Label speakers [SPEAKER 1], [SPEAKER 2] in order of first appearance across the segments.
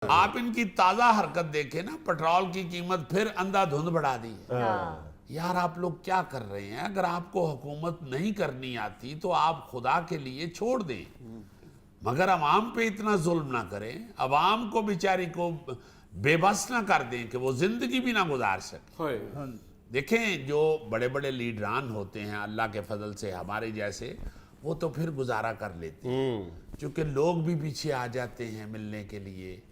[SPEAKER 1] आप इनकी ताजा हरकत देखें ना, पेट्रोल की कीमत फिर अंधाधुंध बढ़ा दी है। यार आप लोग क्या कर रहे हैं? अगर आपको हुकूमत नहीं करनी आती तो आप खुदा के लिए छोड़ दें, मगर अवाम पे इतना जुल्म ना करें, अवाम को बेचारी को बेबस ना कर दें कि वो जिंदगी भी ना गुजार सके। देखें जो बड़े बड़े लीडरान होते हैं अल्लाह के फजल से हमारे जैसे, वो तो फिर गुजारा कर लेते हैं, क्योंकि लोग भी पीछे आ जाते हैं मिलने के लिए,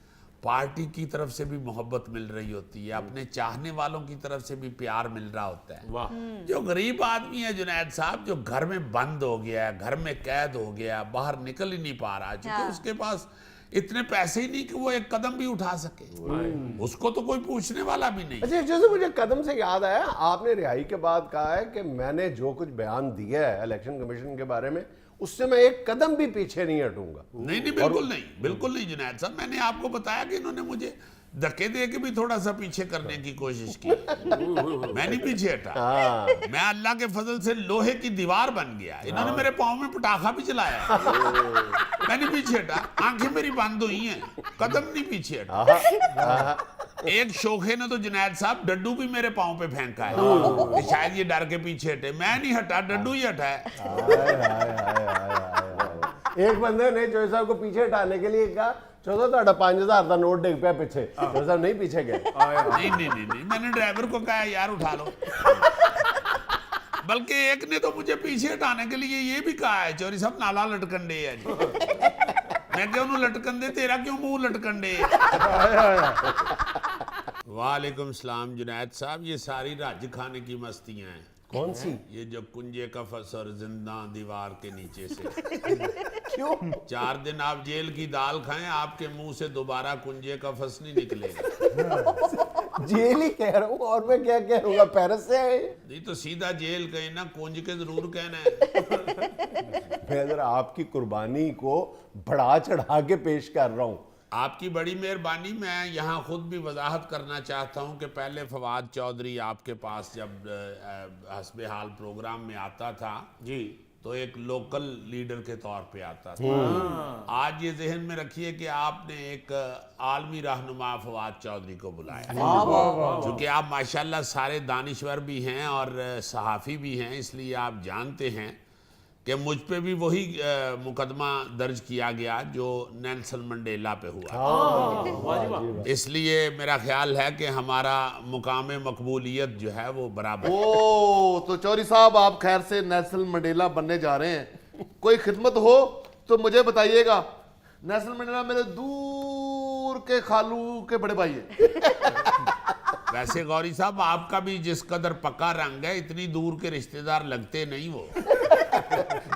[SPEAKER 1] पार्टी की तरफ से भी मोहब्बत मिल रही होती है, अपने चाहने वालों की तरफ से भी प्यार मिल रहा होता है। जो गरीब आदमी है जुनैद साहब, जो घर में बंद हो गया है, घर में कैद हो गया, बाहर निकल ही नहीं पा रहा, क्योंकि उसके पास इतने पैसे ही नहीं कि वो एक कदम भी उठा सके, उसको तो कोई पूछने वाला भी नहीं।
[SPEAKER 2] अच्छा, जैसे मुझे कदम से याद आया, आपने रिहाई के बाद कहा है कि मैंने जो कुछ बयान दिया है इलेक्शन कमीशन के बारे में, उससे मैं एक कदम भी पीछे नहीं हटूंगा।
[SPEAKER 1] नहीं नहीं, बिल्कुल नहीं, बिल्कुल नहीं जुनैद साहब। मैंने आपको बताया कि इन्होंने मुझे धक्के दे के भी थोड़ा सा पीछे करने की कोशिश की, मैं नहीं पीछे हटा। मैं अल्लाह के फजल से लोहे की दीवार बन गया। इन्होंने मेरे पाँव में पटाखा भी चलाया, मैं नहीं पीछे हटा। आंखें मेरी बंद हुई हैं, कदम नहीं पीछे हटा। एक शोखे ने तो जुनैद साहब डड्डू भी मेरे पाँव पे फेंका है कि शायद ये डर के पीछे हटे। मैं नहीं हटा, डड्डू ही हटा है।
[SPEAKER 2] एक बंदे ने चौधरी साहब को पीछे हटाने के लिए कहा, चौधरी साहब 5000 का नोट डिग पे पीछे, चौधरी साहब नहीं पीछे गए।
[SPEAKER 1] नहीं नहीं नहीं नहीं, मैंने ड्राइवर को कहा यार उठा लो। बल्कि एक ने तो मुझे पीछे हटाने के लिए ये भी कहा है, चौधरी साहब नाला लटकन दे है जी। मैं क्यों नू लटकन दे, तेरा क्यों मुंह लटकन दे। वालेकुम सलाम जुनैद साहब, ये सारी रज खाने की मस्तियां हैं।
[SPEAKER 2] कौन सी?
[SPEAKER 1] ये जो कुंजे कफस और जिंदा दीवार के नीचे से
[SPEAKER 2] क्यों?
[SPEAKER 1] 4 दिन आप जेल की दाल खाएं, आपके मुंह से दोबारा कुंजे कफस नहीं निकलेगा।
[SPEAKER 2] जेल ही कह रहा हूँ, और मैं क्या कह रहूँगा, पेरिस से आए?
[SPEAKER 1] नहीं तो सीधा जेल कहे ना, कुंज के जरूर कहना है।
[SPEAKER 2] मैं जरा आपकी कुर्बानी को बढ़ा चढ़ा के पेश कर रहा हूँ।
[SPEAKER 1] आपकी बड़ी मेहरबानी। मैं यहाँ खुद भी वजाहत करना चाहता हूँ कि पहले फवाद चौधरी आपके पास जब हस्बे हाल प्रोग्राम में आता था जी, तो एक लोकल लीडर के तौर पे आता था। आज ये जहन में रखिए कि आपने एक आलमी रहनुमा फवाद चौधरी को बुलाया, क्योंकि आप माशाल्लाह सारे दानिश्वर भी हैं और सहाफ़ी भी हैं, इसलिए आप जानते हैं कि मुझ पे भी वही मुकदमा दर्ज किया गया जो नेल्सन मंडेला पे हुआ। इसलिए मेरा ख्याल है कि हमारा मुकाम मकबूलियत जो है वो बराबर।
[SPEAKER 3] ओ तो चौधरी साहब आप खैर से नेल्सन मंडेला बनने जा रहे हैं, कोई खिदमत हो तो मुझे बताइएगा। नेल्सन मंडेला मेरे दूर के खालू के बड़े भाई है।
[SPEAKER 1] वैसे गौरी साहब आपका भी जिस कदर पक्का रंग है, इतनी दूर के रिश्तेदार लगते नहीं वो।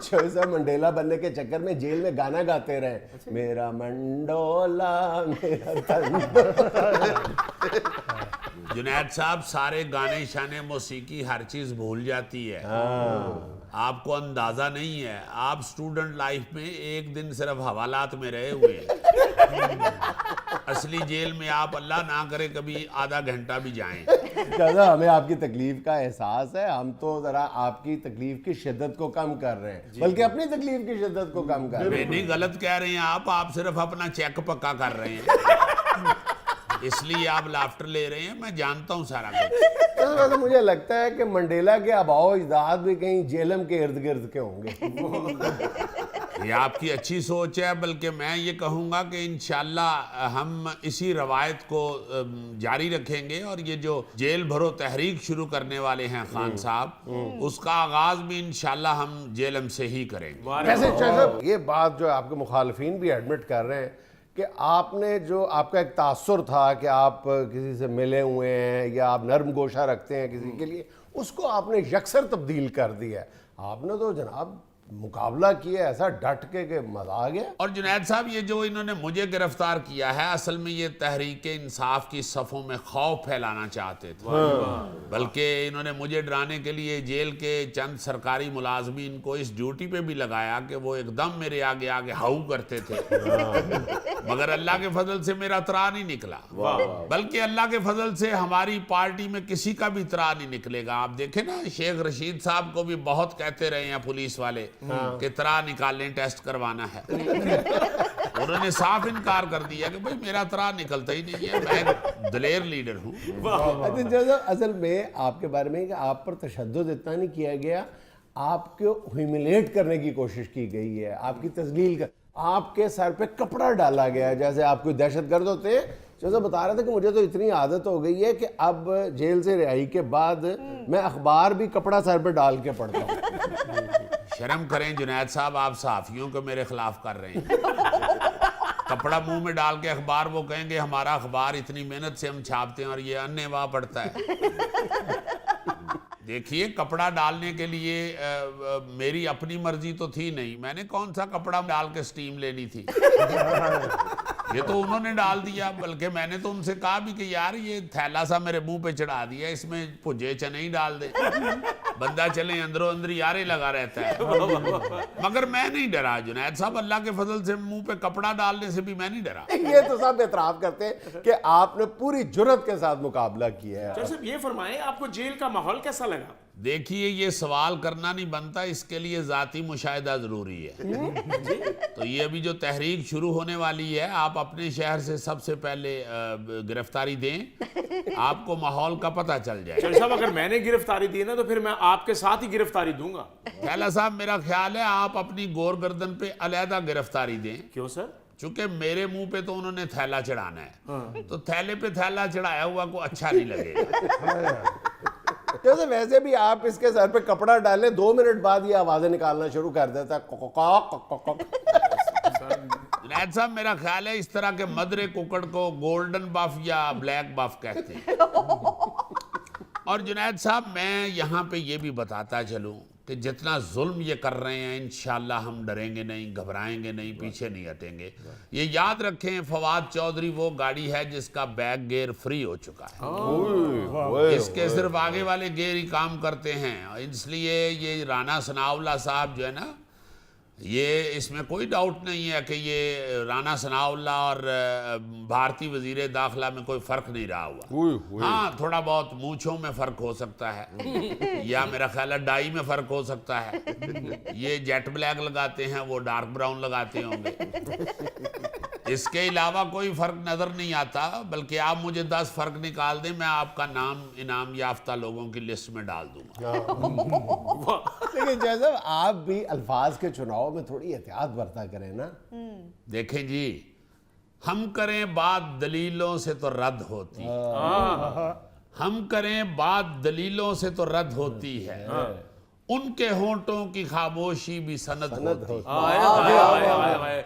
[SPEAKER 2] चौधरी साहब मंडेला बनने के चक्कर में जेल में गाना गाते रहे, मेरा मंडोला मेरा
[SPEAKER 1] जुनैद साहब सारे गाने शाने मौसीकी हर चीज भूल जाती है। आपको अंदाजा नहीं है, आप स्टूडेंट लाइफ में एक दिन सिर्फ हवालात में रहे हुए हैं। असली जेल में आप अल्लाह ना करे कभी आधा घंटा भी जाएं।
[SPEAKER 2] दादा हमें आपकी तकलीफ का एहसास है, हम तो जरा आपकी तकलीफ की शिद्दत को कम कर रहे हैं, बल्कि अपनी तकलीफ की शिद्दत को कम कर रहे हैं।
[SPEAKER 1] नहीं गलत कह रहे हैं आप सिर्फ अपना चेक पक्का कर रहे हैं, इसलिए आप लाफ्टर ले रहे हैं। मैं जानता हूँ सारा कुछ।
[SPEAKER 2] तो मुझे लगता है कि मंडेला के आबाओ इजदाद भी कहीं जेलम के इर्द गिर्द के होंगे।
[SPEAKER 1] ये आपकी अच्छी सोच है, बल्कि मैं ये कहूँगा कि इंशाल्लाह हम इसी रवायत को जारी रखेंगे, और ये जो जेल भरो तहरीक शुरू करने वाले हैं खान साहब, उसका आगाज भी इंशाल्लाह हम जेलम से ही करेंगे।
[SPEAKER 2] वैसे ये बात जो आपके मुखालफिन भी एडमिट कर रहे हैं कि आपने जो आपका एक तासुर था कि आप किसी से मिले हुए हैं या आप नर्म गोशा रखते हैं किसी के लिए, उसको आपने यकसर तब्दील कर दिया है। आपने तो जनाब मुकाबला किया ऐसा डट के मजा आ गया।
[SPEAKER 1] और जुनैद साहब ये जो इन्होंने मुझे गिरफ्तार किया है, असल में ये तहरीक इंसाफ की सफ़ों में खौफ फैलाना चाहते थे, बल्कि इन्होंने मुझे डराने के लिए जेल के चंद सरकारी मुलाजमीन को इस ड्यूटी पे भी लगाया कि वो एकदम मेरे आगे आगे हाउ करते थे। मगर अल्लाह के फजल से मेरा तरा नहीं निकला, बल्कि अल्लाह के फजल से हमारी पार्टी में किसी का भी तरा नहीं निकलेगा। आप देखें ना, शेख रशीद साहब को भी बहुत कहते रहे हैं पुलिस वाले कि तरा निकालें, टेस्ट करवाना है। उन्होंने साफ इनकार कर दिया कि भाई मेरा तरा निकलता ही नहीं है, मैं दलेर लीडर हूँ।
[SPEAKER 2] अच्छा जोसेफ, असल में आपके बारे में कि आप पर तशद्दुद इतना नहीं किया गया, आपको ह्यूमिलेट करने की कोशिश की गई है, आपकी तस्लील कर, आपके सर पे कपड़ा डाला गया है जैसे आप कोई दहशतगर्द होते। जैसे बता रहे थे कि मुझे तो इतनी आदत हो गई है कि अब जेल से रिहाई के बाद मैं अखबार भी कपड़ा सर पे डाल के पढ़ता हूँ।
[SPEAKER 1] शर्म करें जुनैद साहब, आप सहाफियों को मेरे खिलाफ कर रहे हैं। कपड़ा मुंह में डाल के अखबार, वो कहेंगे हमारा अखबार इतनी मेहनत से हम छापते हैं और ये अन्नेवाह पढ़ता है। देखिए, कपड़ा डालने के लिए मेरी अपनी मर्जी तो थी नहीं, मैंने कौन सा कपड़ा डाल के स्टीम लेनी थी। ये तो उन्होंने डाल दिया, बल्कि मैंने तो उनसे कहा भी कि यार ये थैला सा मेरे मुंह पे चढ़ा दिया, इसमें भुजे चने ही डाल दे, बंदा चले अंदरों अंदर यारे लगा रहता है। मगर मैं नहीं डरा जुनैद साहब, अल्लाह के फजल से मुंह पे कपड़ा डालने से भी मैं नहीं डरा।
[SPEAKER 2] ये तो सब एतराफ करते हैं कि आपने पूरी जुर्रत के साथ मुकाबला किया है।
[SPEAKER 4] जोसेफ, ये फरमाएं आपको जेल का माहौल कैसा लगा?
[SPEAKER 1] देखिए, ये सवाल करना नहीं बनता, इसके लिए जाती मुशाहिदा जरूरी है। तो ये अभी जो तहरीक शुरू होने वाली है, आप अपने शहर से सबसे पहले गिरफ्तारी दें, आपको माहौल का पता चल जाए।
[SPEAKER 4] चल साहब, अगर मैंने गिरफ्तारी दी ना तो फिर मैं आपके साथ ही गिरफ्तारी दूंगा।
[SPEAKER 1] थैला साहब, मेरा ख्याल है आप अपनी गोर गर्दन पे अलहदा गिरफ्तारी दें,
[SPEAKER 4] क्यों सर?
[SPEAKER 1] चूंकि मेरे मुंह पे तो उन्होंने थैला चढ़ाना है, तो थैले पे थैला चढ़ाया हुआ को अच्छा नहीं लगेगा।
[SPEAKER 2] जैसे वैसे भी आप इसके सर पे कपड़ा डालें, 2 मिनट बाद ये आवाजें निकालना शुरू कर देता है।
[SPEAKER 1] जुनैद साहब, मेरा ख्याल है इस तरह के मदरे कुकड़ को गोल्डन बफ या ब्लैक बफ कहते हैं। और जुनैद साहब, मैं यहाँ पे ये भी बताता चलूँ कि जितना जुल्म ये कर रहे हैं, इंशाल्लाह हम डरेंगे नहीं, घबराएंगे नहीं, पीछे नहीं हटेंगे। ये याद रखें, फवाद चौधरी वो गाड़ी है जिसका बैक गियर फ्री हो चुका है, इसके सिर्फ आगे वाले गियर ही काम करते हैं। इसलिए ये राना सनाउल्लाह साहब जो है ना, ये इसमें कोई डाउट नहीं है कि ये राना सनाउल्लाह और भारतीय वजीर दाखिला में कोई फ़र्क नहीं रहा हुआ। हाँ, थोड़ा बहुत मूंछों में फ़र्क हो सकता है, या मेरा ख्याल है डाई में फ़र्क हो सकता है। ये जेट ब्लैक लगाते हैं, वो डार्क ब्राउन लगाते होंगे। इसके अलावा कोई फ़र्क नज़र नहीं आता, बल्कि आप मुझे 10 फ़र्क निकाल दें, मैं आपका नाम इनाम याफ्ता लोगों की लिस्ट में डाल दूंगा।
[SPEAKER 2] लेकिन जैसे आप भी अल्फाज के चुनाव में थोड़ी एहतियात बरता करें ना।
[SPEAKER 1] देखें जी, हम करें बात दलीलों से तो रद्द होती है, हम करें बात दलीलों से तो रद्द होती है, उनके होंठों की खामोशी भी सनद होती है।